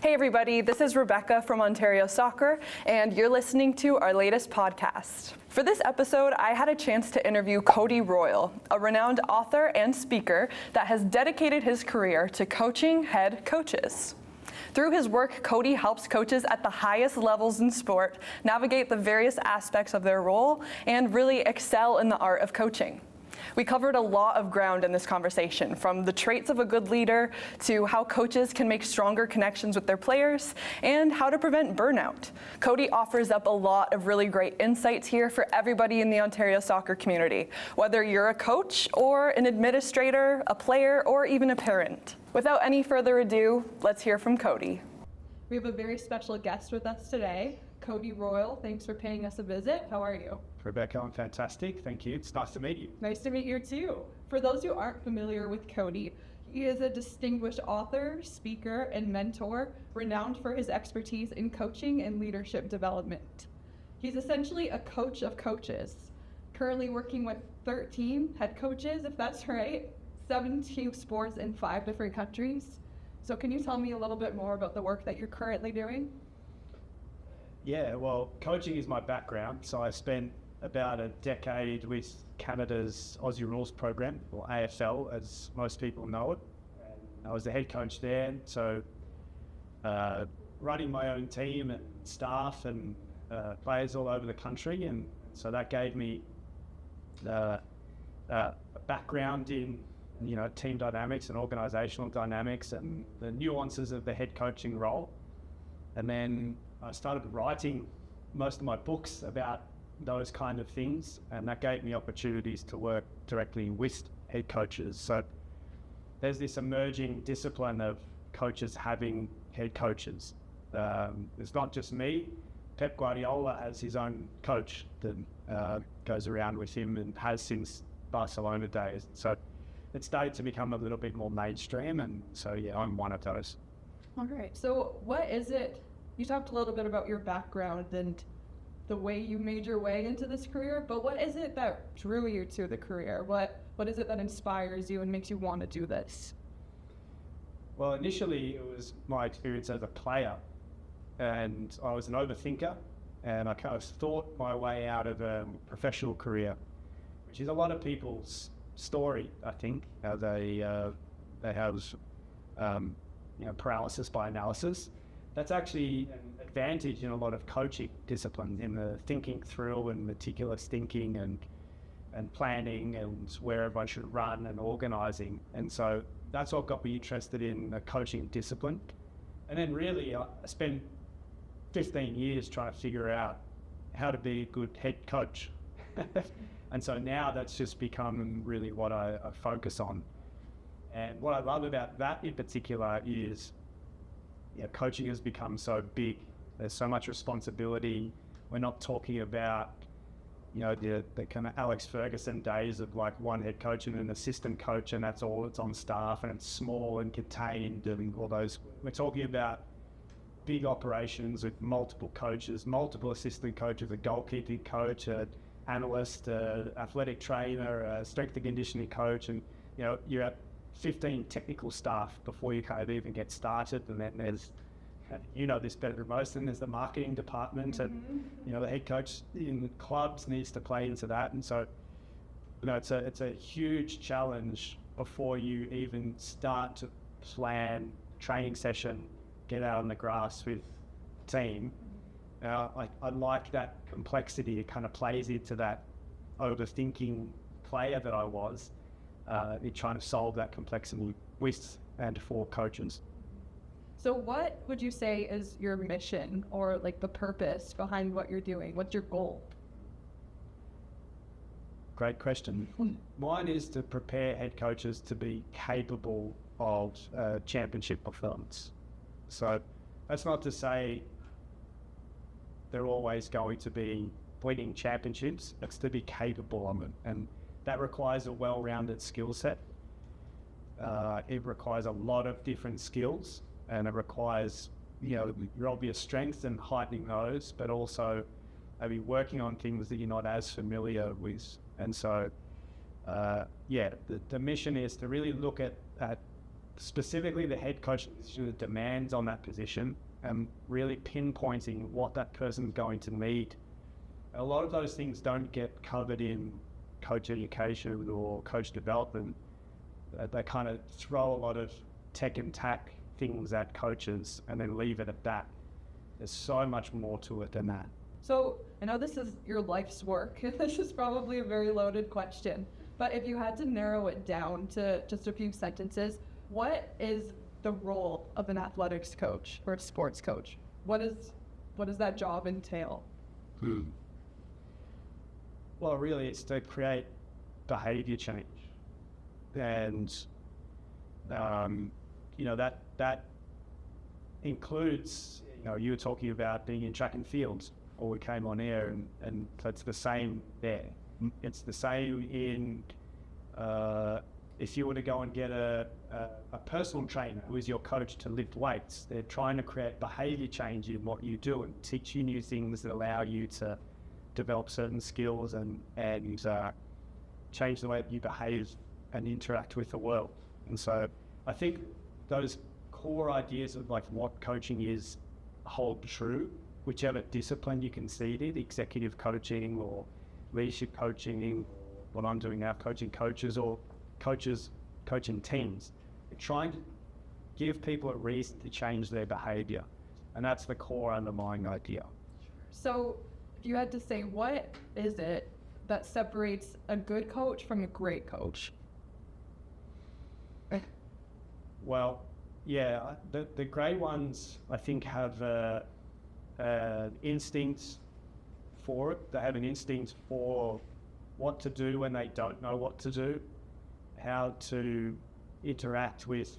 Hey everybody, this is Rebecca from Ontario Soccer, and you're listening to our latest podcast. For this episode, I had a chance to interview Cody Royle, a renowned author and speaker that has dedicated his career to coaching head coaches. Through his work, Cody helps coaches at the highest levels in sport navigate the various aspects of their role and really excel in the art of coaching. We covered a lot of ground in this conversation, from the traits of a good leader to how coaches can make stronger connections with their players and how to prevent burnout. Cody offers up a lot of really great insights here for everybody in the Ontario soccer community, whether you're a coach or an administrator, a player, or even a parent. Without any further ado, let's hear from Cody. We have a very special guest with us today, Cody Royle. Thanks for paying us a visit. How are you? Rebecca, I'm fantastic. Thank you. It's nice to meet you. Nice to meet you too. For those who aren't familiar with Cody, he is a distinguished author, speaker, and mentor, renowned for his expertise in coaching and leadership development. He's essentially a coach of coaches, currently working with 13 head coaches, if that's right, 17 sports in 5 different countries. So can you tell me a little bit more about the work that you're currently doing? Yeah, well, coaching is my background. So I spent about a decade with Canada's Aussie Rules program, or AFL, as most people know it. And I was the head coach there, so running my own team and staff and players all over the country. And so that gave me a background in team dynamics and organizational dynamics and the nuances of the head coaching role. And then I started writing most of my books about those kind of things, and that gave me opportunities to work directly with head coaches. So there's this emerging discipline of coaches having head coaches. It's not just me. Pep Guardiola has his own coach that goes around with him and has since Barcelona days. So it started to become a little bit more mainstream, and so yeah, I'm one of those. All right, so what is it? You talked a little bit about your background and the way you made your way into this career, but what is it that drew you to the career? What is it that inspires you and makes you want to do this? Well, initially it was my experience as a player, and I was an overthinker, and I kind of thought my way out of a professional career, which is a lot of people's story, I think. How they have paralysis by analysis. That's actually an advantage in a lot of coaching disciplines, in the thinking through and meticulous thinking and planning and where everyone should run and organising. And so that's what got me interested in the coaching discipline. And then really I spent 15 years trying to figure out how to be a good head coach. And so now that's just become really what I focus on. And what I love about that in particular is coaching has become so big. There's so much responsibility. We're not talking about, the kind of Alex Ferguson days of like one head coach and an assistant coach, and that's all that's on staff, and it's small and contained and all those. We're talking about big operations with multiple coaches, multiple assistant coaches, a goalkeeping coach, an analyst, an athletic trainer, a strength and conditioning coach, and you're at 15 technical staff before you kind of even get started. And then there's, this better than most, and there's the marketing department, and the head coach in clubs needs to play into that. And so it's a huge challenge before you even start to plan training session, get out on the grass with team. I like that complexity. It kind of plays into that overthinking player that I was, in trying to solve that complexity with and for coaches. So what would you say is your mission, or like the purpose behind what you're doing? What's your goal? Great question. Mine is to prepare head coaches to be capable of championship performance. So that's not to say they're always going to be winning championships. It's to be capable of it. And that requires a well-rounded skill set. It requires a lot of different skills, and it requires, your obvious strengths and heightening those, but also maybe working on things that you're not as familiar with. And so, the mission is to really look at specifically the head coach position, the demands on that position, and really pinpointing what that person is going to need. A lot of those things don't get covered in coach education or coach development. They kind of throw a lot of tech and tack things at coaches and then leave it at that. There's so much more to it than that. So I know this is your life's work. This is probably a very loaded question, but if you had to narrow it down to just a few sentences, what is the role of an athletics coach or a sports coach? What does that job entail? Well, really, it's to create behavior change. And, that includes, you were talking about being in track and fields, or we came on air, and so it's the same there. It's the same in, if you were to go and get a personal trainer who is your coach to lift weights, they're trying to create behavior change in what you do and teach you new things that allow you to develop certain skills and change the way that you behave and interact with the world. And so I think those core ideas of like what coaching is hold true, whichever discipline you can see it in, executive coaching or leadership coaching, what I'm doing now, coaching coaches or coaches coaching teams. They're trying to give people a reason to change their behavior. And that's the core underlying idea. So if you had to say, what is it that separates a good coach from a great coach? Well, yeah, the great ones, I think, have instincts for it. They have an instinct for what to do when they don't know what to do, how to interact with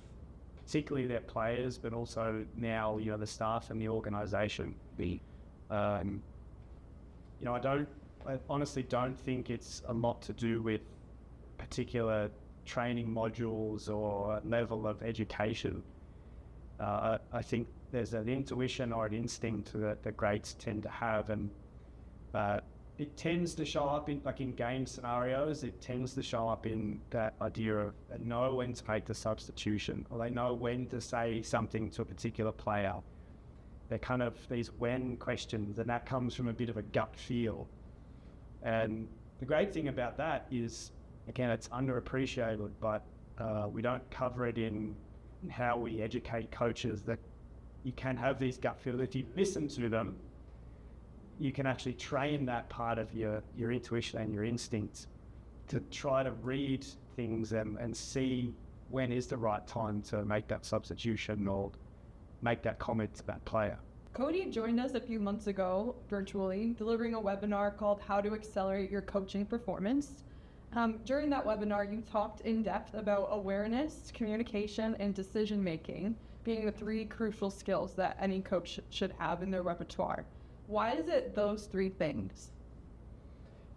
particularly their players, but also now, the staff and the organisation. I honestly don't think it's a lot to do with particular training modules or level of education. I think there's an intuition or an instinct that the greats tend to have, and it tends to show up in game scenarios. It tends to show up in that idea of they know when to make the substitution, or they know when to say something to a particular player. They're kind of these when questions, and that comes from a bit of a gut feel. And the great thing about that is, again, it's underappreciated, but we don't cover it in how we educate coaches, that you can have these gut feels. If you listen to them, you can actually train that part of your intuition and your instincts to try to read things and see when is the right time to make that substitution or make that comment to that player. Cody joined us a few months ago virtually, delivering a webinar called How to Accelerate Your Coaching Performance. During that webinar, you talked in depth about awareness, communication, and decision-making being the three crucial skills that any coach should have in their repertoire. Why is it those three things?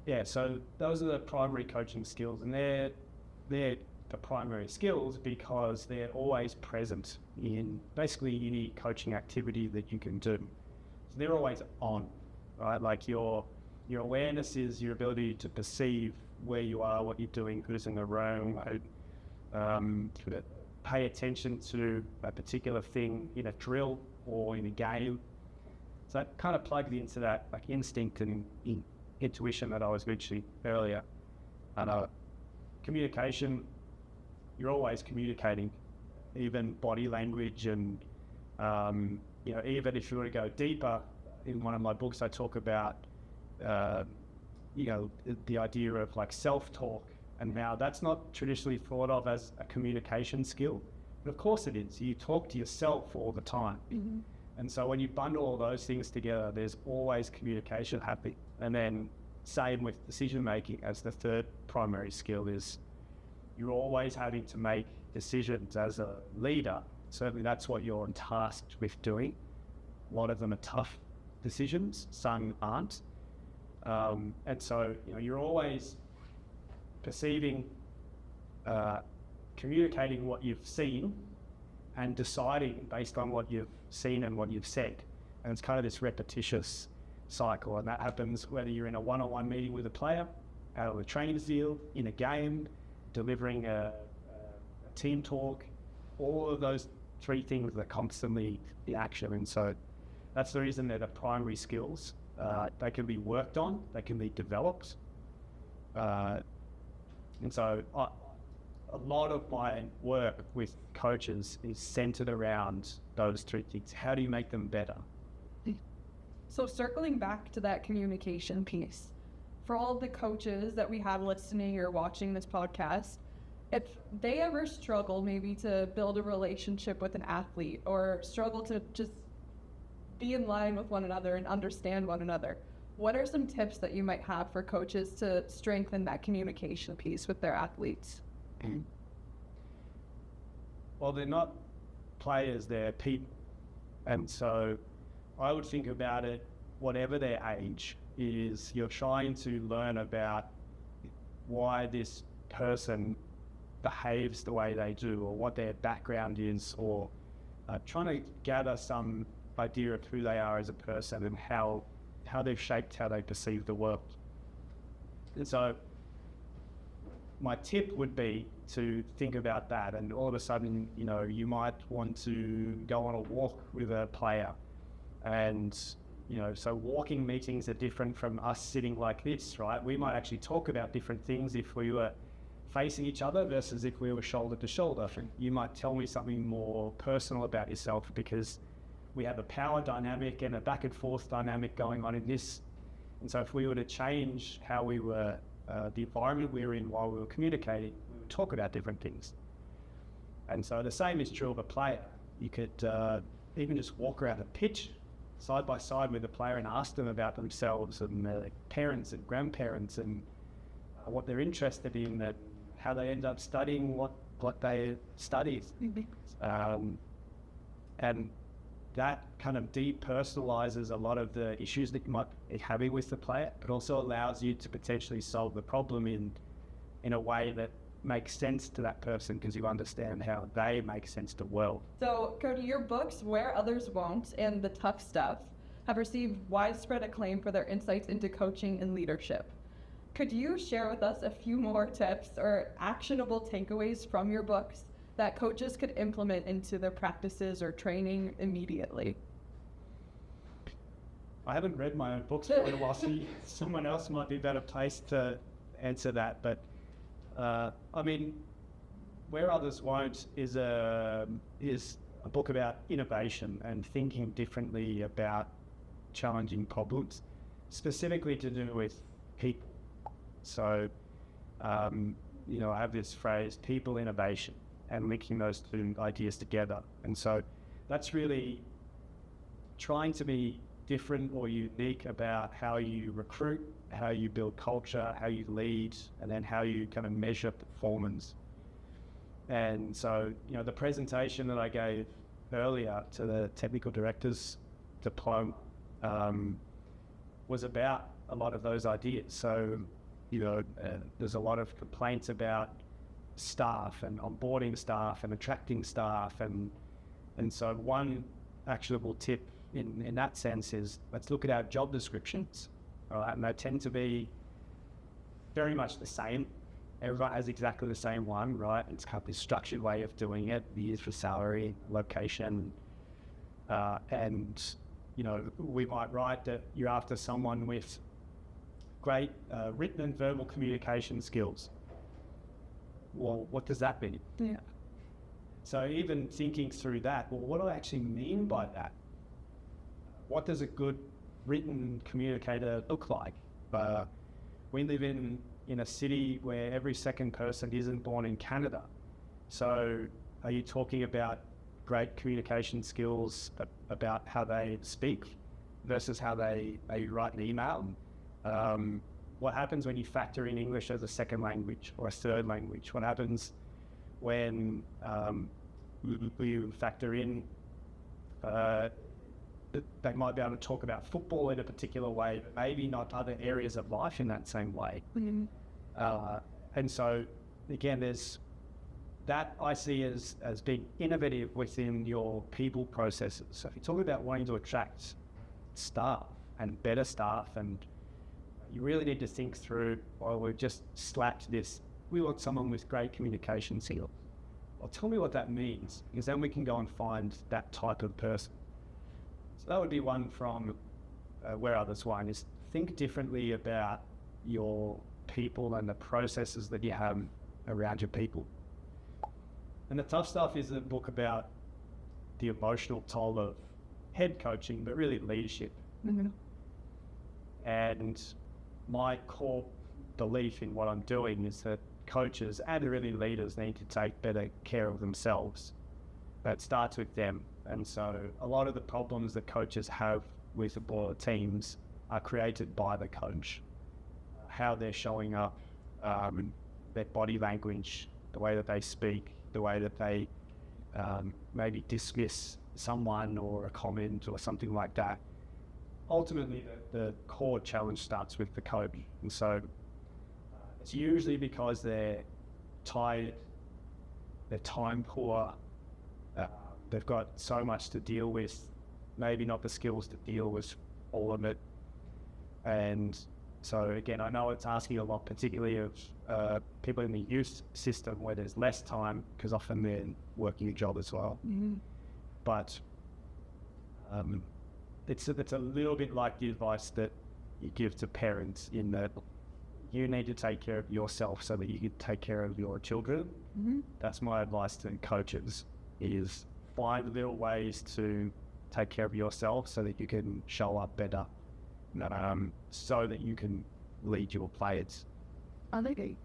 Yeah, so those are the primary coaching skills, and they're the primary skills because they're always present in basically any coaching activity that you can do. So they're always on, right? Like your awareness is your ability to perceive where you are, what you're doing, who's in the room, pay attention to a particular thing in a drill or in a game. So that kind of plugs into that like instinct and intuition that I was mentioning earlier. And communication, you're always communicating, even body language, and even if you were to go deeper, in one of my books I talk about the idea of like self-talk, and how that's not traditionally thought of as a communication skill, but of course it is. You talk to yourself all the time. Mm-hmm. And so when you bundle all those things together, there's always communication happening. And then same with decision making as the third primary skill is you're always having to make decisions as a leader. Certainly that's what you're tasked with doing. A lot of them are tough decisions, some aren't. And so you're always perceiving, communicating what you've seen and deciding based on what you've seen and what you've said. And it's kind of this repetitious cycle, and that happens whether you're in a one-on-one meeting with a player, out of the training field, in a game, delivering a team talk, all of those three things are constantly in action. And so that's the reason they're the primary skills. They can be worked on, they can be developed. And so a lot of my work with coaches is centered around those three things. How do you make them better? So circling back to that communication piece, for all of the coaches that we have listening or watching this podcast, if they ever struggle maybe to build a relationship with an athlete or struggle to just be in line with one another and understand one another, what are some tips that you might have for coaches to strengthen that communication piece with their athletes? Well, they're not players, they're people. And so I would think about it, whatever their age is, you're trying to learn about why this person behaves the way they do, or what their background is, or trying to gather some idea of who they are as a person and how they've shaped how they perceive the world. And so my tip would be to think about that, and all of a sudden, you might want to go on a walk with a player. And, so walking meetings are different from us sitting like this, right? We might actually talk about different things if we were facing each other versus if we were shoulder to shoulder. You might tell me something more personal about yourself because we have a power dynamic and a back and forth dynamic going on in this. And so if we were to change how we were, the environment we were in while we were communicating, we would talk about different things. And so the same is true of a player. You could even just walk around a pitch side by side with a player and ask them about themselves and their parents and grandparents and what they're interested in, and how they end up studying what they studied. And that kind of depersonalizes a lot of the issues that you might be having with the player, but also allows you to potentially solve the problem in a way that makes sense to that person because you understand how they make sense to the world. So, Cody, your books, Where Others Won't and The Tough Stuff, have received widespread acclaim for their insights into coaching and leadership. Could you share with us a few more tips or actionable takeaways from your books that coaches could implement into their practices or training immediately? I haven't read my own books for a while, so someone else might be better placed to answer that. But Where Others Won't is a book about innovation and thinking differently about challenging problems, specifically to do with people. So, I have this phrase, people innovation, and linking those two ideas together. And so that's really trying to be different or unique about how you recruit, how you build culture, how you lead, and then how you kind of measure performance. And so, the presentation that I gave earlier to the technical director's diploma was about a lot of those ideas. So, there's a lot of complaints about staff and onboarding staff and attracting staff. And so one actionable tip in that sense is, let's look at our job descriptions. All right, and they tend to be very much the same. Everyone has exactly the same one, right? It's kind of this structured way of doing it, years for salary, location. We might write that you're after someone with great written and verbal communication skills. Well, what does that mean? Yeah. So even thinking through that, well, what do I actually mean by that? What does a good written communicator look like? We live in a city where every second person isn't born in Canada. So are you talking about great communication skills about how they speak versus how they write an email? What happens when you factor in English as a second language or a third language? What happens when you factor in they might be able to talk about football in a particular way, but maybe not other areas of life in that same way. Mm-hmm. And so, again, there's that I see as being innovative within your people processes. So if you're talking about wanting to attract staff and better staff, and you really need to think through, well, we've just slapped this. We want someone with great communication skills. well, tell me what that means, because then we can go and find that type of person. So that would be one from Where Others Won't, is think differently about your people and the processes that you have around your people. And the tough stuff is a book about the emotional toll of head coaching, but really leadership. Mm-hmm. And my core belief in what I'm doing is that coaches and really leaders need to take better care of themselves. That starts with them. And so a lot of the problems that coaches have with the broader teams are created by the coach. How they're showing up, their body language, the way that they speak, the way that they maybe dismiss someone or a comment or something like that. Ultimately, the core challenge starts with the coach. And so it's usually because they're tired, they're time poor, they've got so much to deal with, maybe not the skills to deal with all of it. And so again, I know it's asking a lot, particularly of people in the youth system where there's less time, because often they're working a job as well. Mm-hmm. But it's a little bit like the advice that you give to parents, in that you need to take care of yourself so that you can take care of your children. Mm-hmm. That's my advice to coaches, is find little ways to take care of yourself so that you can show up better, so that you can lead your players. Okay.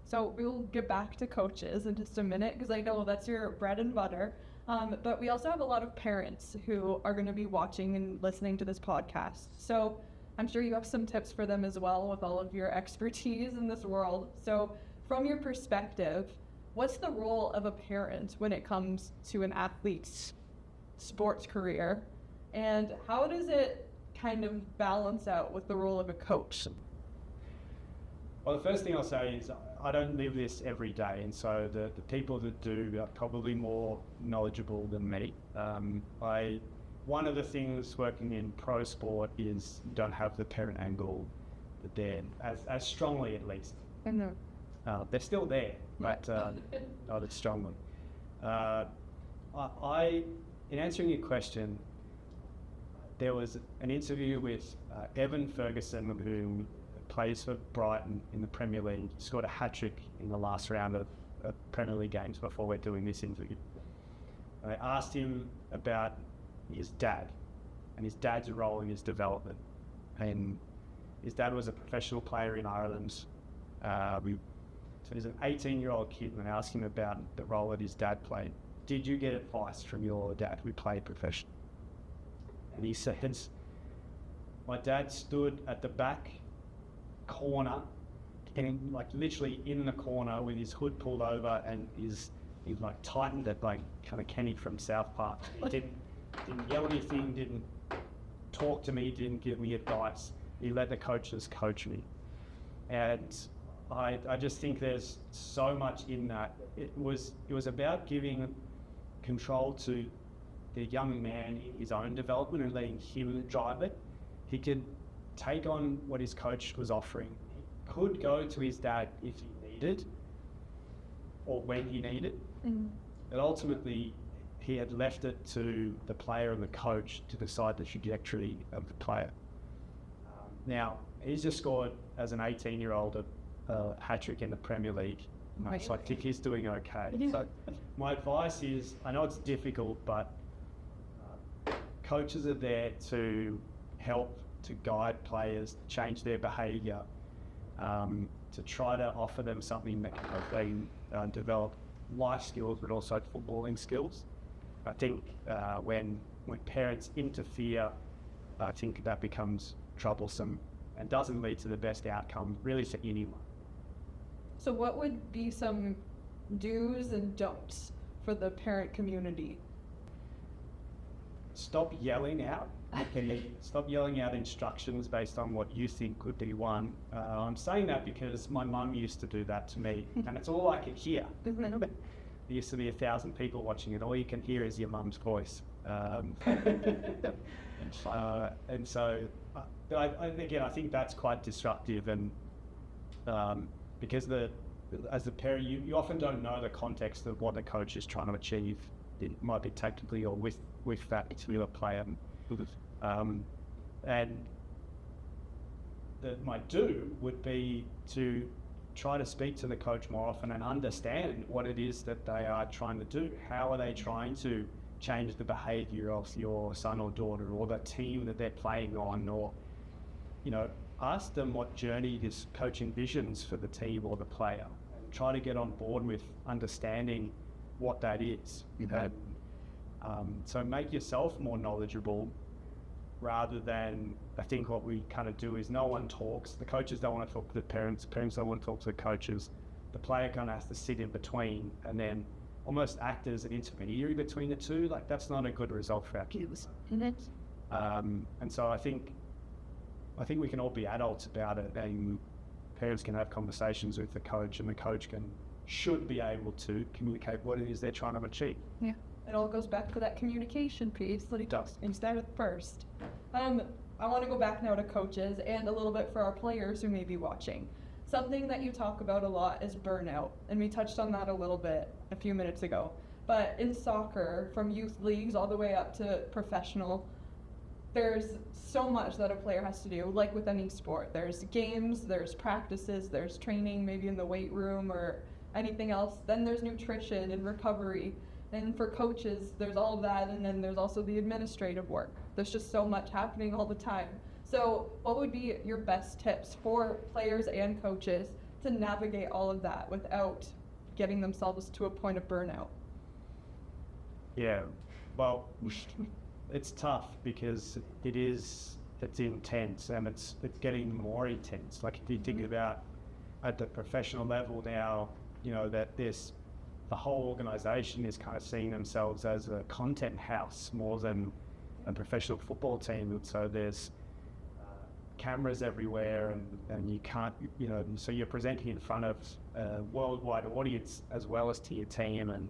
So we'll get back to coaches in just a minute, because I know that's your bread and butter. But we also have a lot of parents who are going to be watching and listening to this podcast. So I'm sure you have some tips for them as well, with all of your expertise in this world. So from your perspective, what's the role of a parent when it comes to an athlete's sports career? And how does it kind of balance out with the role of a coach? Well, the first thing I'll say is I don't live this every day, and so the people that do are probably more knowledgeable than me. One of the things working in pro sport is you don't have the parent angle there as strongly, at least. I know. They're still there, but not as strongly. In answering your question, there was an interview with Evan Ferguson, who plays for Brighton in the Premier League. He scored a hat-trick in the last round of Premier League games before we're doing this interview. I asked him about his dad and his dad's role in his development. And his dad was a professional player in Ireland. So he's an 18-year-old kid, and I asked him about the role that his dad played. Did you get advice from your dad who played professionally? And he says, my dad stood at the back corner, and like literally in the corner with his hood pulled over, and he like tightened it like kind of Kenny from South Park. He didn't yell anything, didn't talk to me, didn't give me advice. He let the coaches coach me. And I just think there's so much in that. It was about giving control to the young man in his own development and letting him drive it. He could take on what his coach was offering. He could go to his dad if he needed, or when he needed. Mm-hmm. But ultimately, he had left it to the player and the coach to decide the trajectory of the player. Now, he's just scored, as an 18-year-old, a hat-trick in the Premier League. So I think he's doing okay. Yeah. So my advice is, I know it's difficult, but coaches are there to help, to guide players, change their behaviour, to try to offer them something that can help them develop life skills, but also footballing skills. I think when parents interfere, I think that becomes troublesome and doesn't lead to the best outcome, really, for anyone. So what would be some do's and don'ts for the parent community? Stop yelling out. Stop yelling out instructions based on what you think could be one. I'm saying that because my mum used to do that to me, and it's all I could hear. There used to be 1,000 people watching it. All you can hear is your mum's voice. And so, I think that's quite disruptive, and because the as a parent, you often don't know the context of what the coach is trying to achieve. It might be tactically or with that particular player. And my do would be to try to speak to the coach more often and understand what it is that they are trying to do. How are they trying to change the behavior of your son or daughter or the team that they're playing on, or, ask them what journey this coach envisions for the team or the player. Try to get on board with understanding what that is. So make yourself more knowledgeable, rather than, I think what we kind of do is no one talks. The coaches don't want to talk to the parents don't want to talk to the coaches. The player kind of has to sit in between and then almost act as an intermediary between the two. Like, that's not a good result for our kids. And so I think we can all be adults about it, and parents can have conversations with the coach, and the coach should be able to communicate what it is they're trying to achieve. Yeah. It all goes back to that communication piece that it does instead of first. I want to go back now to coaches and a little bit for our players who may be watching. Something that you talk about a lot is burnout, and we touched on that a little bit a few minutes ago. But in soccer, from youth leagues all the way up to professional, there's so much that a player has to do, like with any sport. There's games, there's practices, there's training, maybe in the weight room or anything else. Then there's nutrition and recovery. And for coaches, there's all of that, and then there's also the administrative work. There's just so much happening all the time. So what would be your best tips for players and coaches to navigate all of that without getting themselves to a point of burnout? Yeah, well, it's tough because it's intense, and it's getting more intense. Like, if you think about at the professional level now, that the whole organisation is kind of seeing themselves as a content house more than a professional football team. So there's cameras everywhere, and you can't, so you're presenting in front of a worldwide audience as well as to your team.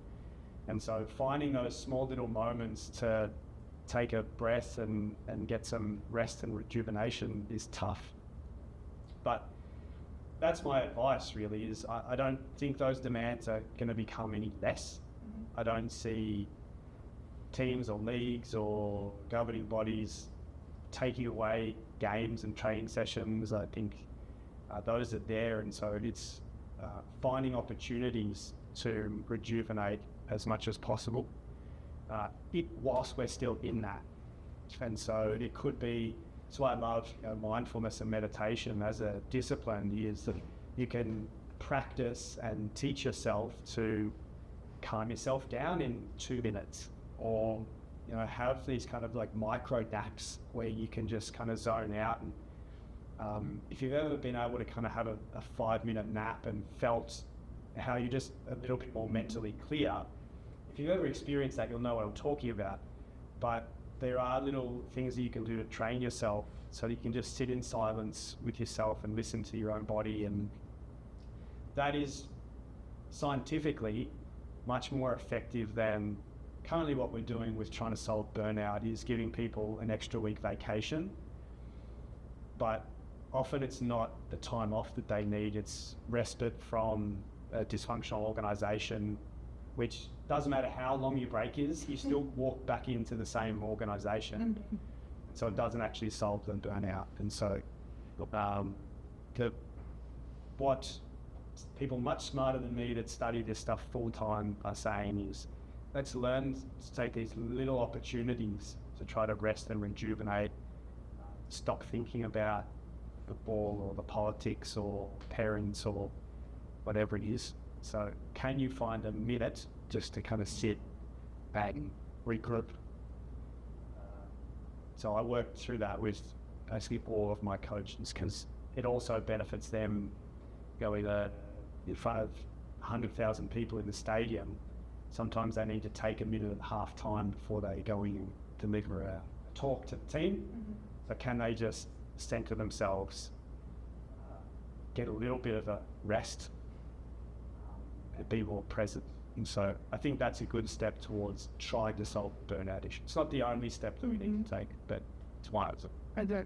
And so finding those small little moments to take a breath and get some rest and rejuvenation is tough. But that's my advice, really, is I don't think those demands are going to become any less. I don't see teams or leagues or governing bodies taking away games and training sessions. I think those are there, and so it's finding opportunities to rejuvenate as much as possible whilst we're still in that. And so it could be, that's why I love mindfulness and meditation as a discipline, is that you can practice and teach yourself to calm yourself down in 2 minutes, or have these kind of like micro naps where you can just kind of zone out. And if you've ever been able to kind of have a 5-minute nap and felt how you're just a little bit more mentally clear, if you've ever experienced that, you'll know what I'm talking about. But there are little things that you can do to train yourself so that you can just sit in silence with yourself and listen to your own body. And that is scientifically much more effective than currently what we're doing with trying to solve burnout, is giving people an extra week vacation. But often it's not the time off that they need, it's respite from a dysfunctional organisation, which doesn't matter how long your break is, you still walk back into the same organisation. So it doesn't actually solve the burnout. And so what people much smarter than me that study this stuff full time are saying is, let's learn to take these little opportunities to try to rest and rejuvenate, stop thinking about the ball or the politics or parents or whatever it is. So can you find a minute just to kind of sit back and regroup? So I worked through that with basically all of my coaches, because it also benefits them going in front of 100,000 people in the stadium. Sometimes they need to take a minute at half time before they go in and deliver a talk to the team. So can they just center themselves, get a little bit of a rest, and be more present? And so I think that's a good step towards trying to solve the burnout issue. It's not the only step that we need to take, but it's one of them.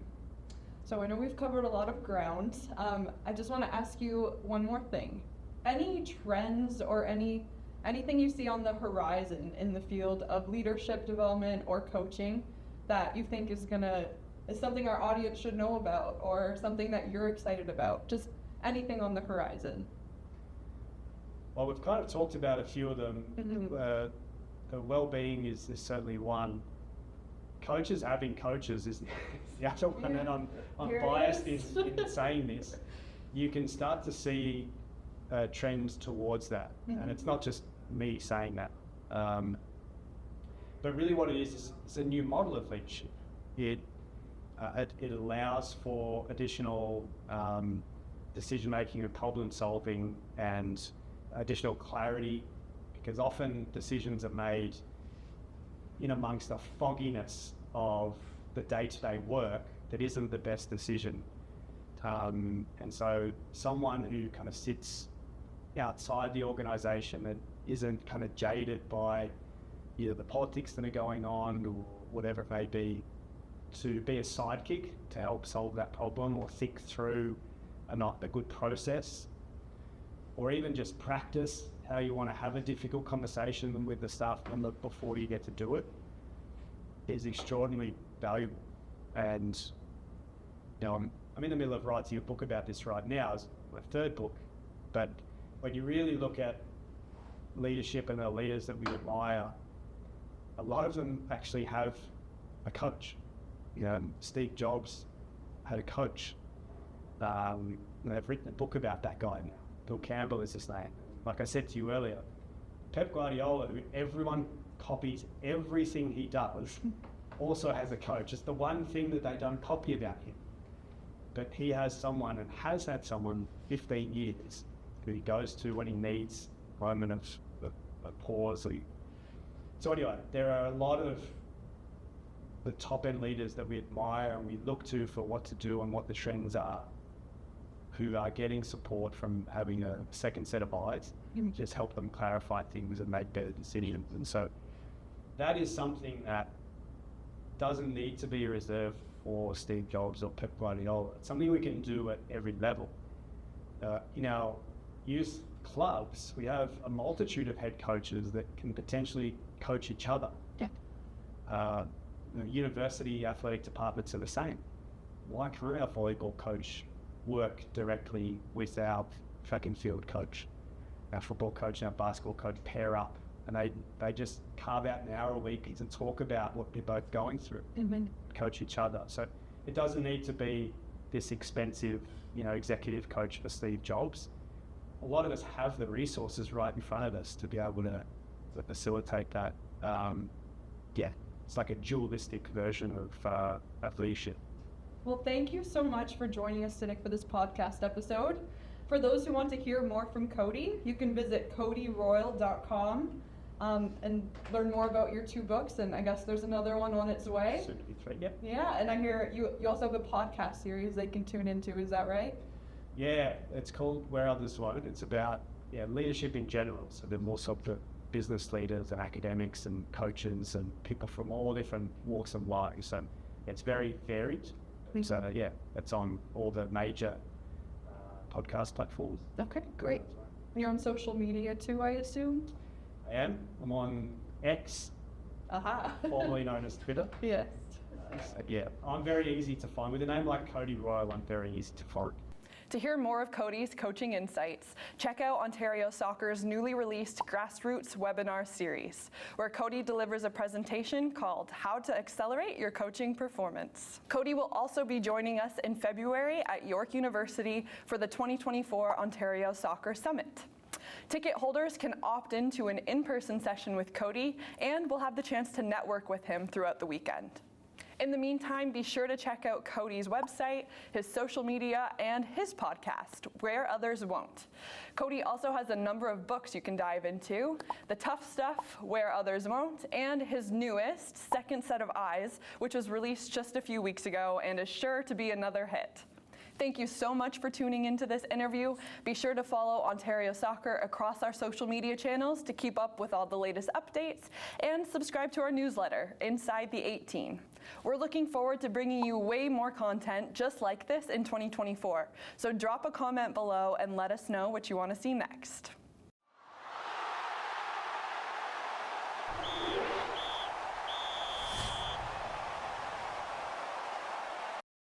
So I know we've covered a lot of ground. I just want to ask you one more thing. any trends or anything you see on the horizon in the field of leadership development or coaching that you think is something our audience should know about, or something that you're excited about? Just anything on the horizon. Well, we've kind of talked about a few of them. The well-being is certainly one. Coaches having coaches is the other one, and I'm biased in saying this. You can start to see trends towards that, and it's not just me saying that. But really what it is it's a new model of leadership. It allows for additional decision-making and problem-solving and additional clarity, because often decisions are made in amongst the fogginess of the day-to-day work that isn't the best decision. And so someone who kind of sits outside the organisation and isn't kind of jaded by either the politics that are going on or whatever it may be, to be a sidekick to help solve that problem or think through a good process, or even just practice how you want to have a difficult conversation with the staff member before you get to do it, is extraordinarily valuable. And I'm in the middle of writing a book about this right now. It's my third book, but when you really look at leadership and the leaders that we admire, a lot of them actually have a coach. Steve Jobs had a coach. They've written a book about that guy now. Bill Campbell is his name. Like I said to you earlier, Pep Guardiola, who everyone copies everything he does, also has a coach. It's the one thing that they don't copy about him. But he has someone, and has had someone 15 years, who he goes to when he needs a moment of pause. So anyway, there are a lot of the top-end leaders that we admire and we look to for what to do and what the trends are, who are getting support from having a second set of eyes, just help them clarify things and make better decisions. And so that is something that doesn't need to be reserved for Steve Jobs or Pep Guardiola. It's something we can do at every level. In our youth clubs, we have a multitude of head coaches that can potentially coach each other. University athletic departments are the same. Why can't our volleyball coach work directly with our track and field coach, our football coach and our basketball coach pair up, and they just carve out an hour a week and talk about what they're both going through, coach each other. So it doesn't need to be this expensive, executive coach for Steve Jobs. A lot of us have the resources right in front of us to be able to facilitate that. It's like a dualistic version of leadership. Well, thank you so much for joining us today for this podcast episode. For those who want to hear more from Cody, you can visit codyroyle.com and learn more about your 2 books, and I guess there's another one on its way. Soon to be 3, yep. Yeah, and I hear you also have a podcast series they can tune into, is that right? Yeah, it's called Where Others Won't. It's about leadership in general, so they're more sort of business leaders and academics and coaches and people from all different walks of life. So it's very varied. So it's on all the major podcast platforms. Okay, great. You're on social media too, I assume? I am. I'm on X, formerly known as Twitter. Yes. I'm very easy to find. With a name like Cody Royle, I'm very easy to find. To hear more of Cody's coaching insights, check out Ontario Soccer's newly released Grassroots webinar series, where Cody delivers a presentation called How to Accelerate Your Coaching Performance. Cody will also be joining us in February at York University for the 2024 Ontario Soccer Summit. Ticket holders can opt into an in-person session with Cody, and we'll have the chance to network with him throughout the weekend. In the meantime, be sure to check out Cody's website, his social media, and his podcast, Where Others Won't. Cody also has a number of books you can dive into: The Tough Stuff, Where Others Won't, and his newest, Second Set of Eyes, which was released just a few weeks ago and is sure to be another hit. Thank you so much for tuning into this interview. Be sure to follow Ontario Soccer across our social media channels to keep up with all the latest updates, and subscribe to our newsletter, Inside the 18. We're looking forward to bringing you way more content just like this in 2024. So drop a comment below and let us know what you want to see next.